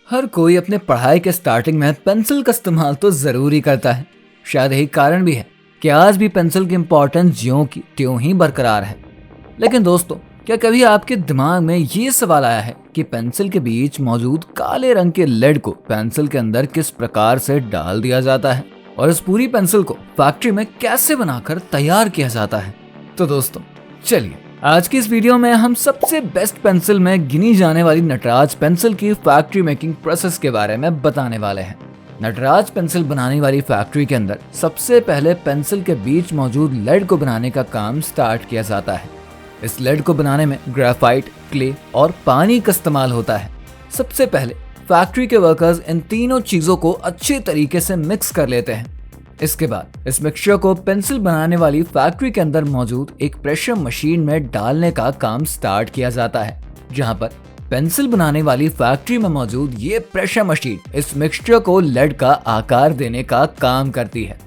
हर कोई अपने पढ़ाई के स्टार्टिंग में पेंसिल का इस्तेमाल तो जरूर ही करता है। शायद यही कारण भी है कि आज भी पेंसिल की इम्पोर्टेंस ज्यों की त्यों ही बरकरार है। लेकिन दोस्तों, क्या कभी आपके दिमाग में ये सवाल आया है कि पेंसिल के बीच मौजूद काले रंग के लेड को पेंसिल के अंदर किस प्रकार से डाल दिया जाता है और इस पूरी पेंसिल को फैक्ट्री में कैसे बनाकर तैयार किया जाता है? तो दोस्तों, चलिए आज की इस वीडियो में हम सबसे बेस्ट पेंसिल में गिनी जाने वाली नटराज पेंसिल की फैक्ट्री मेकिंग प्रोसेस के बारे में बताने वाले हैं। नटराज पेंसिल बनाने वाली फैक्ट्री के अंदर सबसे पहले पेंसिल के बीच मौजूद लेड को बनाने का काम स्टार्ट किया जाता है। इस लेड को बनाने में ग्रेफाइट, क्ले और पानी का इस्तेमाल होता है। सबसे पहले फैक्ट्री के वर्कर्स इन तीनों चीजों को अच्छे तरीके से मिक्स कर लेते हैं। इसके बाद इस मिक्सचर को पेंसिल बनाने वाली फैक्ट्री के अंदर मौजूद एक प्रेशर मशीन में डालने का काम स्टार्ट किया जाता है, जहां पर पेंसिल बनाने वाली फैक्ट्री में मौजूद ये प्रेशर मशीन इस मिक्सचर को लेड का आकार देने का काम करती है।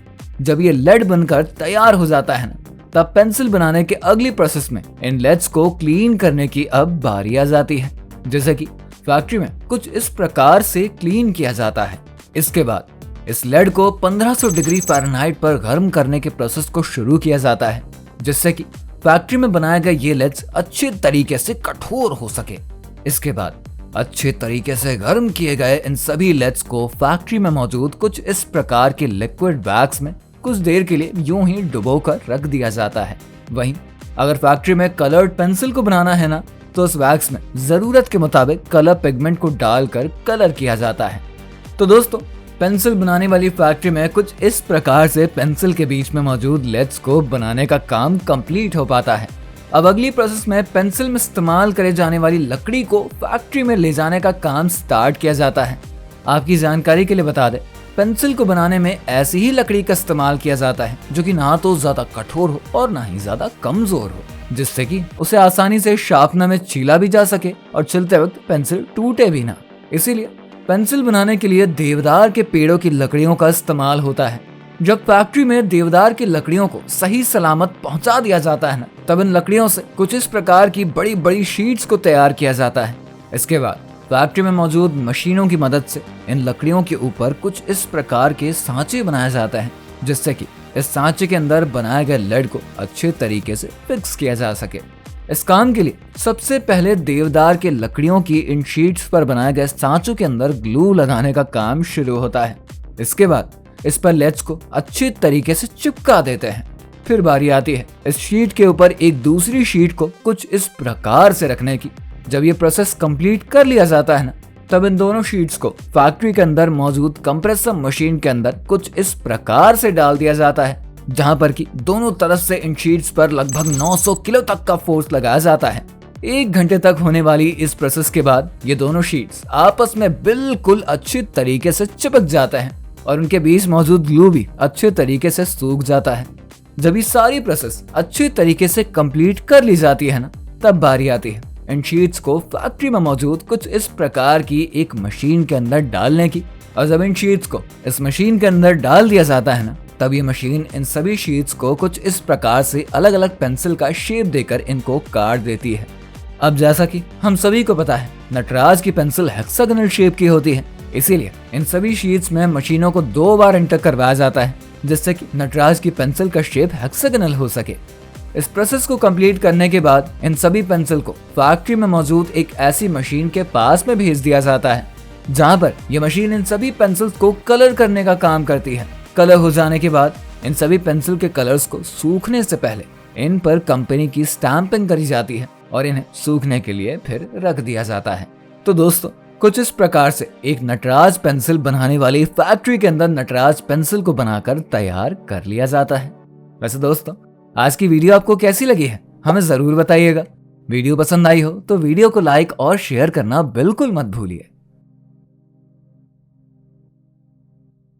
जब ये लेड बनकर तैयार हो जाता है तब पेंसिल बनाने के अगली प्रोसेस में इन लेड्स को क्लीन करने की अब बारी आ जाती है, जैसे कि फैक्ट्री में कुछ इस प्रकार से क्लीन किया जाता है। इसके बाद इस लेड को 1500 डिग्री फ़ारेनहाइट पर गर्म करने के प्रोसेस को शुरू किया जाता है, जिससे कि फैक्ट्री में बनाए गए ये लेड्स अच्छे तरीके से कठोर हो सके। इसके बाद अच्छे तरीके से गर्म किए गए इन सभी लेड्स को फैक्ट्री में मौजूद कुछ इस प्रकार के लिक्विड बैग्स में कुछ देर के लिए यूं ही डुबोकर रख दिया जाता है। वहीं अगर फैक्ट्री में कलर्ड पेंसिल को बनाना है ना, तो इस वैक्स में जरूरत के मुताबिक कलर पिगमेंट को डालकर कलर किया जाता है। तो दोस्तों, पेंसिल बनाने वाली फैक्ट्री में कुछ इस प्रकार से पेंसिल के बीच में मौजूद लेड्स को बनाने का काम कंप्लीट हो पाता है। अब अगली प्रोसेस में पेंसिल में इस्तेमाल करे जाने वाली लकड़ी को फैक्ट्री में ले जाने का काम स्टार्ट किया जाता है। आपकी जानकारी के लिए बता दें, पेंसिल को बनाने में ऐसी ही लकड़ी का इस्तेमाल किया जाता है जो कि ना तो ज्यादा कठोर हो और ना ही ज्यादा कमजोर हो, जिससे कि उसे आसानी से शार्पनर में छीला भी जा सके और छिलते वक्त पेंसिल टूटे भी ना। इसीलिए पेंसिल बनाने के लिए देवदार के पेड़ों की लकड़ियों का इस्तेमाल होता है। जब फैक्ट्री में देवदार की लकड़ियों को सही सलामत पहुंचा दिया जाता है तब इन लकड़ियों से कुछ इस प्रकार की बड़ी बड़ी शीट्स को तैयार किया जाता है। इसके बाद फैक्ट्री में मौजूद मशीनों की मदद से इन लकड़ियों के ऊपर कुछ इस प्रकार के सांचे बनाया जाता है, जिससे कि इस सांचे के अंदर बनाए गए लेड को अच्छे तरीके से फिक्स किया जा सके। इस काम के लिए सबसे पहले देवदार के लकड़ियों की इन शीट्स पर बनाए गए सांचों के अंदर ग्लू लगाने का काम शुरू होता है। इसके बाद इस पर लेड्स को अच्छे तरीके से चिपका देते हैं। फिर बारी आती है इस शीट के ऊपर एक दूसरी शीट को कुछ इस प्रकार से रखने की। जब ये प्रोसेस कंप्लीट कर लिया जाता है तब इन दोनों शीट्स को फैक्ट्री के अंदर मौजूद कंप्रेसर मशीन के अंदर कुछ इस प्रकार से डाल दिया जाता है, जहां पर कि दोनों तरफ से इन शीट्स पर लगभग 900 किलो तक का फोर्स लगाया जाता है। 1 घंटे तक होने वाली इस प्रोसेस के बाद ये दोनों शीट्स आपस में बिल्कुल अच्छी तरीके से चिपक जाते हैं और उनके बीच मौजूद ग्लू भी अच्छे तरीके से सूख जाता है। जब ये सारी प्रोसेस अच्छे तरीके से कंप्लीट कर ली जाती है तब बारी आती है इन शीट्स को फैक्ट्री में मौजूद कुछ इस प्रकार की एक मशीन के अंदर डालने की। और जब इन शीट्स को इस मशीन के अंदर डाल दिया जाता है तब ये मशीन इन सभी शीट्स को कुछ इस प्रकार से अलग अलग पेंसिल का शेप देकर इनको काट देती है। अब जैसा कि हम सभी को पता है, नटराज की पेंसिल हेक्सागोनल शेप की होती है, इसीलिए इन सभी शीट्स में मशीनों को 2 बार एंटर करवाया जाता है, जिससे कि नटराज की पेंसिल का शेप हेक्सागोनल हो सके। इस प्रोसेस को कंप्लीट करने के बाद इन सभी पेंसिल को फैक्ट्री में मौजूद एक ऐसी मशीन के पास में भेज दिया जाता है, जहां पर यह मशीन इन सभी पेंसिल्स को कलर करने का काम करती है। कलर हो जाने के बाद इन सभी पेंसिल के कलर्स को सूखने से पहले इन पर कंपनी की स्टैंपिंग करी जाती है और इन्हें सूखने के लिए फिर रख दिया जाता है। तो दोस्तों, कुछ इस प्रकार से एक नटराज पेंसिल बनाने वाली फैक्ट्री के अंदर नटराज पेंसिल को बनाकर तैयार कर लिया जाता है। वैसे दोस्तों, आज की वीडियो आपको कैसी लगी है हमें जरूर बताइएगा। वीडियो पसंद आई हो तो वीडियो को लाइक और शेयर करना बिल्कुल मत भूलिए।